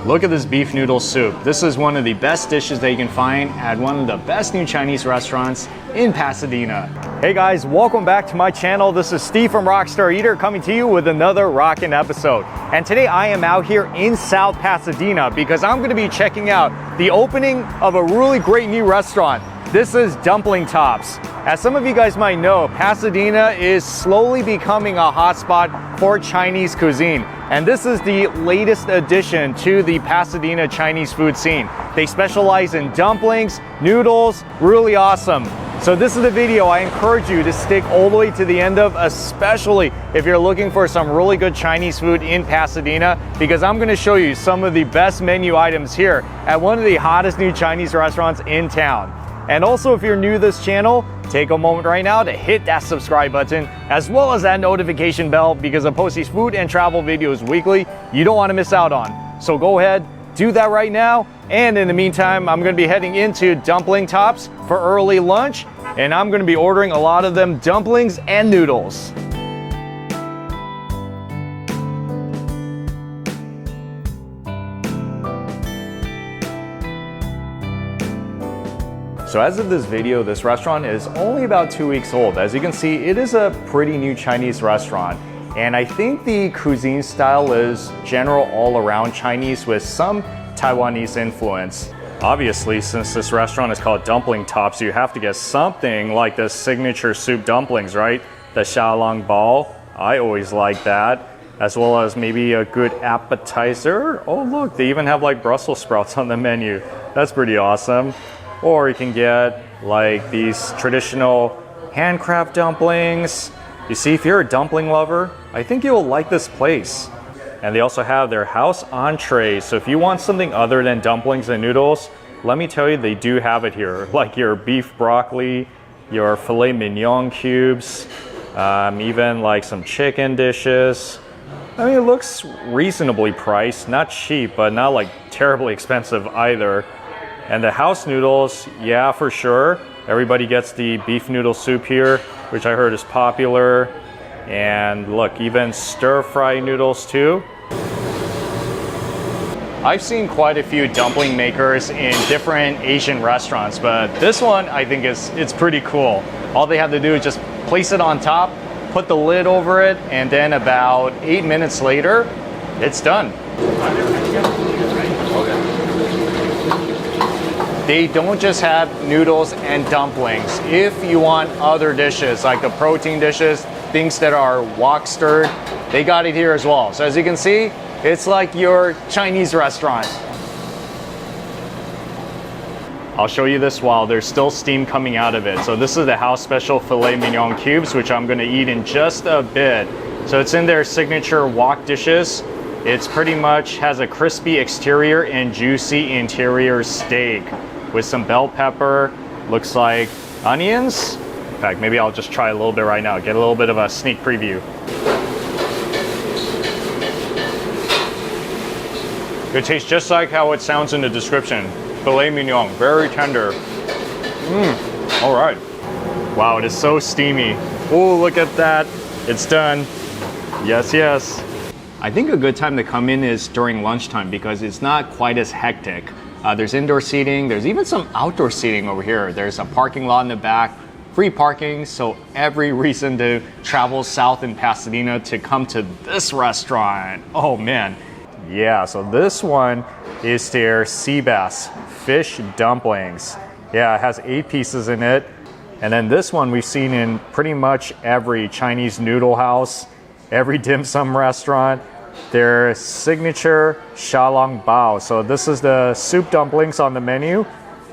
Look at this beef noodle soup. This is one of the best dishes that you can find at one of the best new Chinese restaurants in Pasadena. Hey guys, welcome back to my channel. This is Steve from Rockstar Eater coming to you with another rockin' episode. And today I am out here in South Pasadena because I'm gonna be checking out the opening of a really great new restaurant. This is Dumpling Tops. As some of you guys might know, Pasadena is slowly becoming a hotspot for Chinese cuisine. And this is the latest addition to the Pasadena Chinese food scene. They specialize in dumplings, noodles, really awesome. So this is the video I encourage you to stick all the way to the end of, especially if you're looking for some really good Chinese food in Pasadena, because I'm gonna show you some of the best menu items here at one of the hottest new Chinese restaurants in town. And also, if you're new to this channel, take a moment right now to hit that subscribe button, as well as that notification bell, because I post these food and travel videos weekly you don't want to miss out on. So go ahead, do that right now. And in the meantime, I'm going to be heading into Dumpling Tops for early lunch, and I'm going to be ordering a lot of them dumplings and noodles. So as of this video, this restaurant is only about 2 weeks old. As you can see, it is a pretty new Chinese restaurant. And I think the cuisine style is general all-around Chinese with some Taiwanese influence. Obviously, since this restaurant is called Dumpling Tops, you have to get something like the signature soup dumplings, right? The xiaolong bao. I always like that. As well as maybe a good appetizer. Oh look, they even have like Brussels sprouts on the menu. That's pretty awesome. Or you can get like these traditional handcraft dumplings. You see, if you're a dumpling lover, I think you'll like this place. And they also have their house entrees. So if you want something other than dumplings and noodles, let me tell you, they do have it here. Like your beef broccoli, your filet mignon cubes, even like some chicken dishes. I mean, it looks reasonably priced, not cheap, but not like terribly expensive either. And the house noodles, yeah, for sure. Everybody gets the beef noodle soup here, which I heard is popular. And look, even stir-fry noodles too. I've seen quite a few dumpling makers in different Asian restaurants, but this one I think it's pretty cool. All they have to do is just place it on top, put the lid over it, and then about 8 minutes later, it's done. They don't just have noodles and dumplings. If you want other dishes, like the protein dishes, things that are wok stirred, they got it here as well. So as you can see, it's like your Chinese restaurant. I'll show you this while there's still steam coming out of it. So this is the house special filet mignon cubes, which I'm gonna eat in just a bit. So it's in their signature wok dishes. It's pretty much has a crispy exterior and juicy interior steak with some bell pepper, looks like onions. In fact, maybe I'll just try a little bit right now, get a little bit of a sneak preview. It tastes just like how it sounds in the description. Filet mignon, very tender. All right. Wow, it is so steamy. Oh, look at that. It's done. Yes, yes. I think a good time to come in is during lunchtime because it's not quite as hectic. There's indoor seating, there's even some outdoor seating over here. There's a parking lot in the back, free parking, so every reason to travel south in Pasadena to come to this restaurant. Oh man. Yeah, so this one is their sea bass fish dumplings. Yeah, it has 8 pieces in it. And then this one we've seen in pretty much every Chinese noodle house, every dim sum restaurant. Their signature xiaolong bao. So this is the soup dumplings on the menu,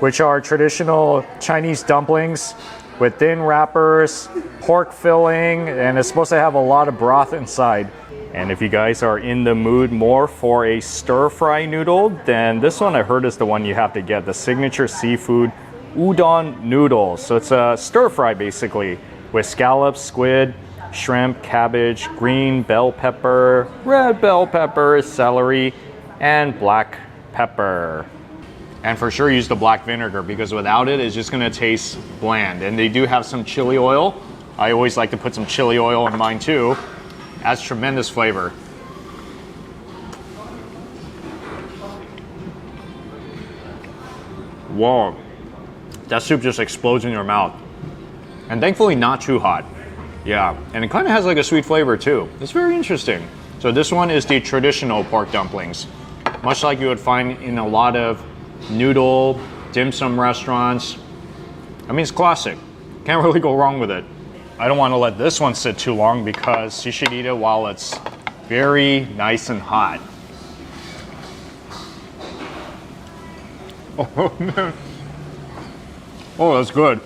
which are traditional Chinese dumplings with thin wrappers, pork filling, and it's supposed to have a lot of broth inside. And if you guys are in the mood more for a stir-fry noodle, then this one I heard is the one you have to get, the signature seafood udon noodles. So it's a stir-fry basically with scallops, squid, shrimp, cabbage, green bell pepper, red bell pepper, celery, and black pepper. And for sure use the black vinegar because without it, it's just gonna taste bland. And they do have some chili oil. I always like to put some chili oil in mine too. Adds tremendous flavor. Whoa. That soup just explodes in your mouth. And thankfully not too hot. Yeah, and it kind of has like a sweet flavor too. It's very interesting. So this one is the traditional pork dumplings. Much like you would find in a lot of noodle, dim sum restaurants. I mean, it's classic. Can't really go wrong with it. I don't want to let this one sit too long because you should eat it while it's very nice and hot. Oh man. Oh, that's good.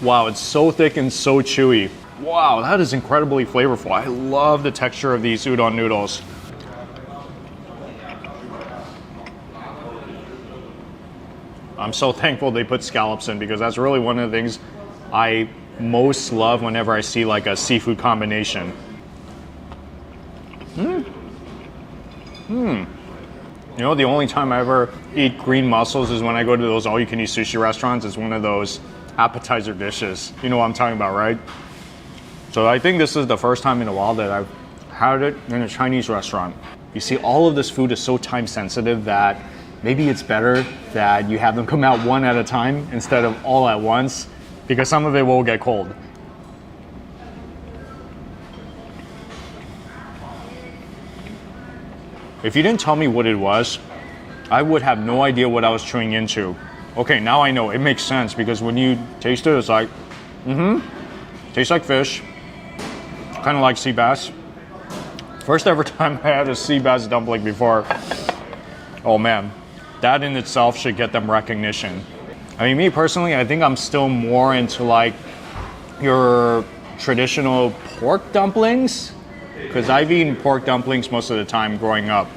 Wow, it's so thick and so chewy. Wow, that is incredibly flavorful. I love the texture of these udon noodles. I'm so thankful they put scallops in because that's really one of the things I most love whenever I see like a seafood combination. You know, the only time I ever eat green mussels is when I go to those all-you-can-eat sushi restaurants. It's one of those appetizer dishes. You know what I'm talking about, right? So I think this is the first time in a while that I've had it in a Chinese restaurant. You see, all of this food is so time sensitive that maybe it's better that you have them come out one at a time instead of all at once, because some of it will get cold. If you didn't tell me what it was, I would have no idea what I was chewing into. Okay, now I know. It makes sense because when you taste it, it's like, tastes like fish, kind of like sea bass. First ever time I had a sea bass dumpling before. Oh man, that in itself should get them recognition. I mean, me personally, I think I'm still more into like your traditional pork dumplings, because I've eaten pork dumplings most of the time growing up.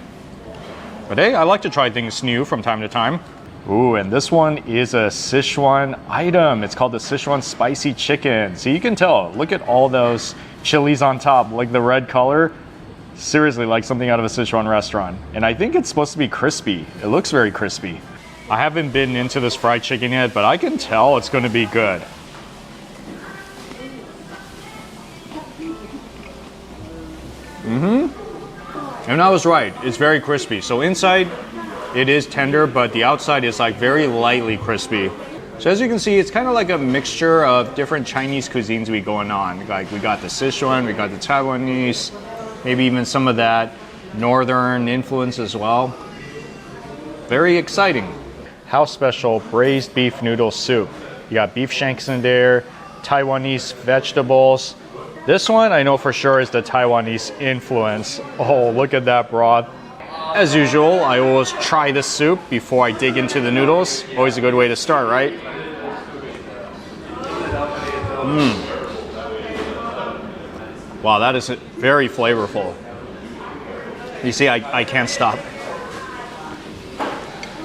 But hey, I like to try things new from time to time. Ooh, and this one is a Sichuan item. It's called the Sichuan spicy chicken. So you can tell, look at all those chilies on top, like the red color. Seriously, like something out of a Sichuan restaurant. And I think it's supposed to be crispy. It looks very crispy. I haven't been into this fried chicken yet, but I can tell it's gonna be good. And I was right, it's very crispy. So inside, it is tender, but the outside is like very lightly crispy. So as you can see, it's kind of like a mixture of different Chinese cuisines going on. Like we got the Sichuan, we got the Taiwanese, maybe even some of that northern influence as well. Very exciting. House special braised beef noodle soup. You got beef shanks in there, Taiwanese vegetables. This one I know for sure is the Taiwanese influence. Oh, look at that broth. As usual, I always try the soup before I dig into the noodles. Always a good way to start, right? Wow, that is very flavorful. You see, I can't stop.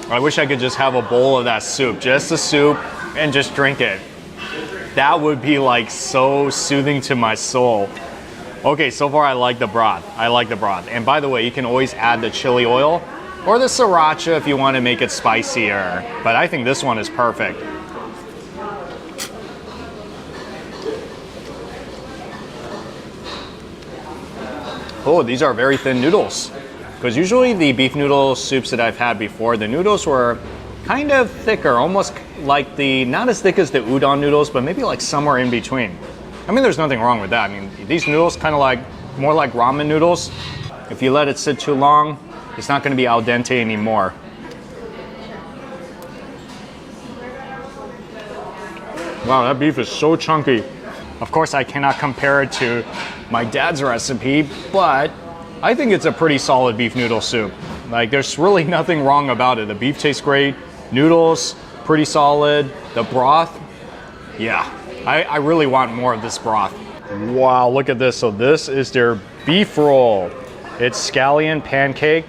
I wish I could just have a bowl of that soup, just the soup, and just drink it. That would be like so soothing to my soul. Okay, so far I like the broth. I like the broth. And by the way, you can always add the chili oil or the sriracha if you want to make it spicier. But I think this one is perfect. Oh, these are very thin noodles. Because usually the beef noodle soups that I've had before, the noodles were kind of thicker, almost like not as thick as the udon noodles, but maybe like somewhere in between. I mean, there's nothing wrong with that. I mean, these noodles kind of like, more like ramen noodles. If you let it sit too long, it's not going to be al dente anymore. Wow, that beef is so chunky. Of course, I cannot compare it to my dad's recipe, but I think it's a pretty solid beef noodle soup. Like, there's really nothing wrong about it. The beef tastes great, noodles, pretty solid. The broth, yeah. I really want more of this broth. Wow, look at this. So this is their beef roll. It's scallion pancake,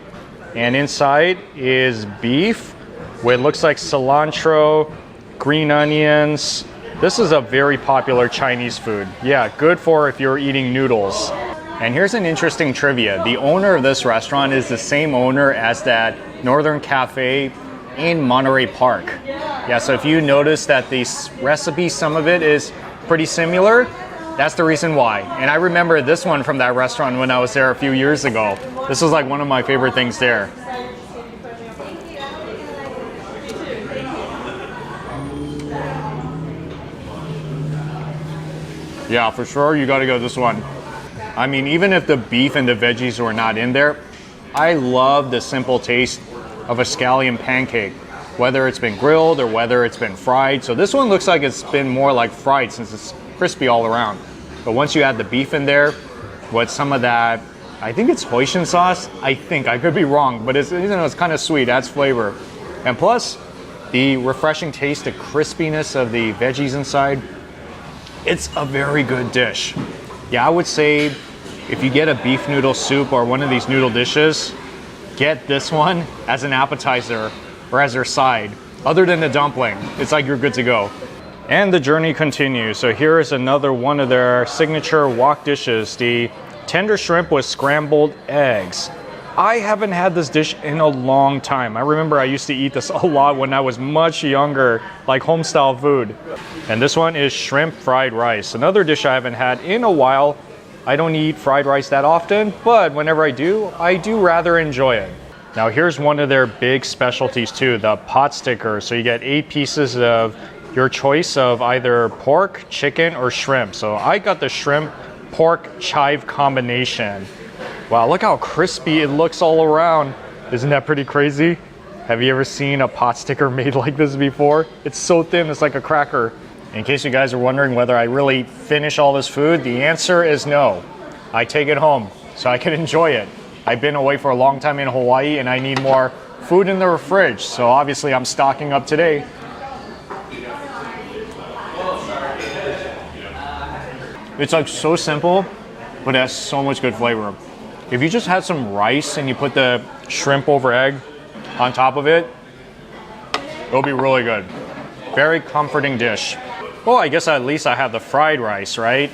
and inside is beef with looks like cilantro, green onions. This is a very popular Chinese food. Yeah, good for if you're eating noodles. And here's an interesting trivia. The owner of this restaurant is the same owner as that Northern Cafe in Monterey Park. Yeah, so if you notice that the recipe, some of it is pretty similar, that's the reason why. And I remember this one from that restaurant when I was there a few years ago. This was like one of my favorite things there. Yeah, for sure, you gotta go this one. I mean, even if the beef and the veggies were not in there, I love the simple taste of a scallion pancake, whether it's been grilled or whether it's been fried. So this one looks like it's been more like fried since it's crispy all around. But once you add the beef in there with some of that, I think it's Hoisin sauce. I think, I could be wrong, but it's, you know, it's kind of sweet, adds flavor. And plus, the refreshing taste, the crispiness of the veggies inside, it's a very good dish. Yeah, I would say if you get a beef noodle soup or one of these noodle dishes, get this one as an appetizer or as your side. Other than the dumpling, it's like you're good to go. And the journey continues. So here is another one of their signature wok dishes, the tender shrimp with scrambled eggs. I haven't had this dish in a long time. I remember I used to eat this a lot when I was much younger, like home style food. And this one is shrimp fried rice, another dish I haven't had in a while. I don't eat fried rice that often, but whenever I do rather enjoy it. Now here's one of their big specialties too, the pot stickers. So you get 8 pieces of your choice of either pork, chicken, or shrimp. So I got the shrimp pork chive combination. Wow, look how crispy it looks all around. Isn't that pretty crazy? Have you ever seen a pot sticker made like this before? It's so thin, it's like a cracker. In case you guys are wondering whether I really finish all this food, the answer is no. I take it home so I can enjoy it. I've been away for a long time in Hawaii and I need more food in the fridge, so obviously I'm stocking up today. It's like so simple, but it has so much good flavor. If you just had some rice and you put the shrimp over egg on top of it, it'll be really good. Very comforting dish. Well, I guess at least I have the fried rice, right?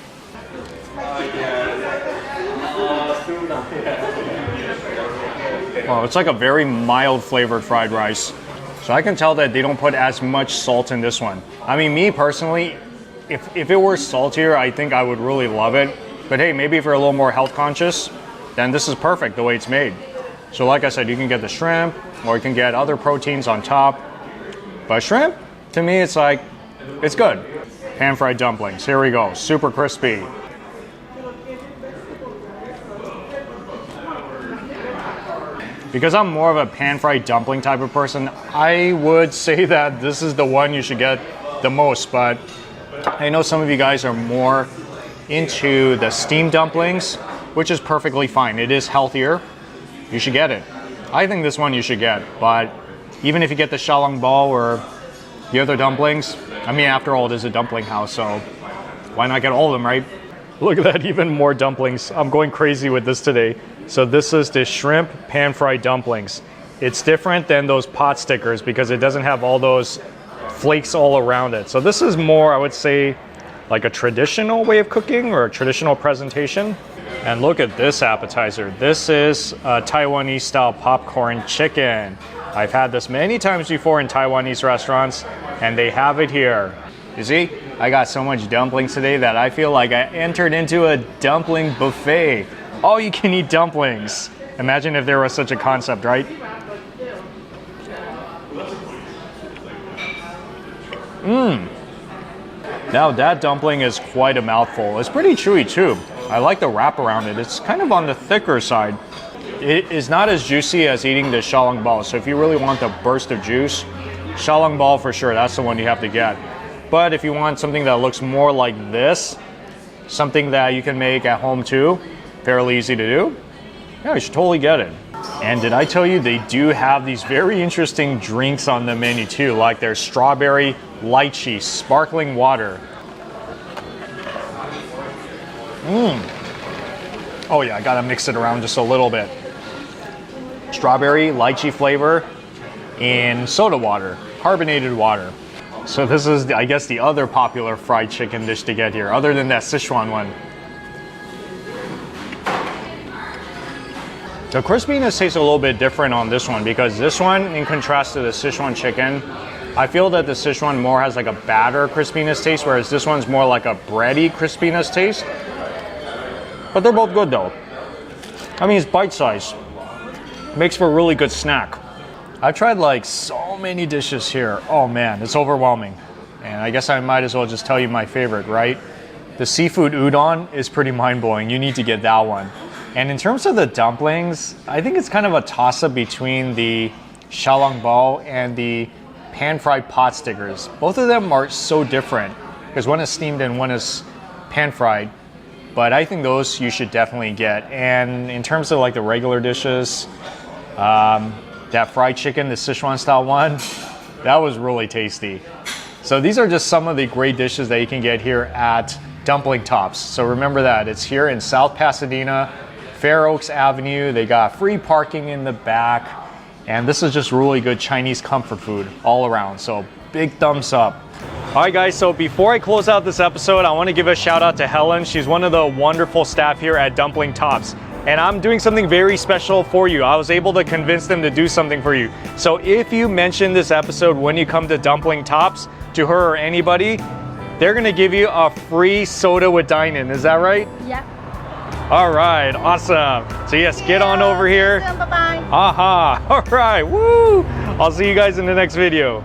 Well, it's like a very mild flavored fried rice. So I can tell that they don't put as much salt in this one. I mean, me personally, if it were saltier, I think I would really love it. But hey, maybe if you're a little more health conscious, then this is perfect the way it's made. So like I said, you can get the shrimp or you can get other proteins on top. But shrimp, to me, it's like, it's good. Pan-fried dumplings, here we go, super crispy. Because I'm more of a pan-fried dumpling type of person, I would say that this is the one you should get the most, but I know some of you guys are more into the steamed dumplings, which is perfectly fine. It is healthier. You should get it. I think this one you should get, but even if you get the xiaolongbao or the other dumplings, I mean, after all, it is a dumpling house, so why not get all of them, right? Look at that, even more dumplings. I'm going crazy with this today. So this is the shrimp pan-fried dumplings. It's different than those pot stickers because it doesn't have all those flakes all around it. So this is more, I would say, like a traditional way of cooking or a traditional presentation. And look at this appetizer. This is a Taiwanese style popcorn chicken. I've had this many times before in Taiwanese restaurants, and they have it here. You see, I got so much dumplings today that I feel like I entered into a dumpling buffet. All you can eat dumplings. Imagine if there was such a concept, right? Now that dumpling is quite a mouthful. It's pretty chewy too. I like the wrap around it. It's kind of on the thicker side. It is not as juicy as eating the xiaolongbao. So if you really want the burst of juice, xiaolongbao for sure, that's the one you have to get. But if you want something that looks more like this, something that you can make at home too, fairly easy to do, yeah, you should totally get it. And did I tell you they do have these very interesting drinks on the menu too, like their strawberry lychee sparkling water. Oh yeah, I gotta mix it around just a little bit. Strawberry, lychee flavor in soda water, carbonated water. So this is, I guess, the other popular fried chicken dish to get here, other than that Sichuan one. The crispiness tastes a little bit different on this one because this one, in contrast to the Sichuan chicken, I feel that the Sichuan more has like a batter crispiness taste, whereas this one's more like a bready crispiness taste. But they're both good though. I mean, it's bite-sized. Makes for a really good snack. I've tried like so many dishes here. Oh man, it's overwhelming. And I guess I might as well just tell you my favorite, right? The seafood udon is pretty mind-blowing. You need to get that one. And in terms of the dumplings, I think it's kind of a toss-up between the xiaolongbao and the pan-fried pot stickers. Both of them are so different because one is steamed and one is pan-fried. But I think those you should definitely get. And in terms of like the regular dishes, that fried chicken, the Sichuan style one, that was really tasty. So these are just some of the great dishes that you can get here at Dumpling Tops. So remember that, it's here in South Pasadena, Fair Oaks Avenue. They got free parking in the back. And this is just really good Chinese comfort food all around. So big thumbs up. All right, guys, so before I close out this episode, I want to give a shout out to Helen. She's one of the wonderful staff here at Dumpling Tops. And I'm doing something very special for you. I was able to convince them to do something for you. So if you mention this episode when you come to Dumpling Tops, to her or anybody, they're gonna give you a free soda with dine-in. Is that right? Yeah. All right, awesome. So yes, get on over here. Bye-bye. Aha, all right, woo! I'll see you guys in the next video.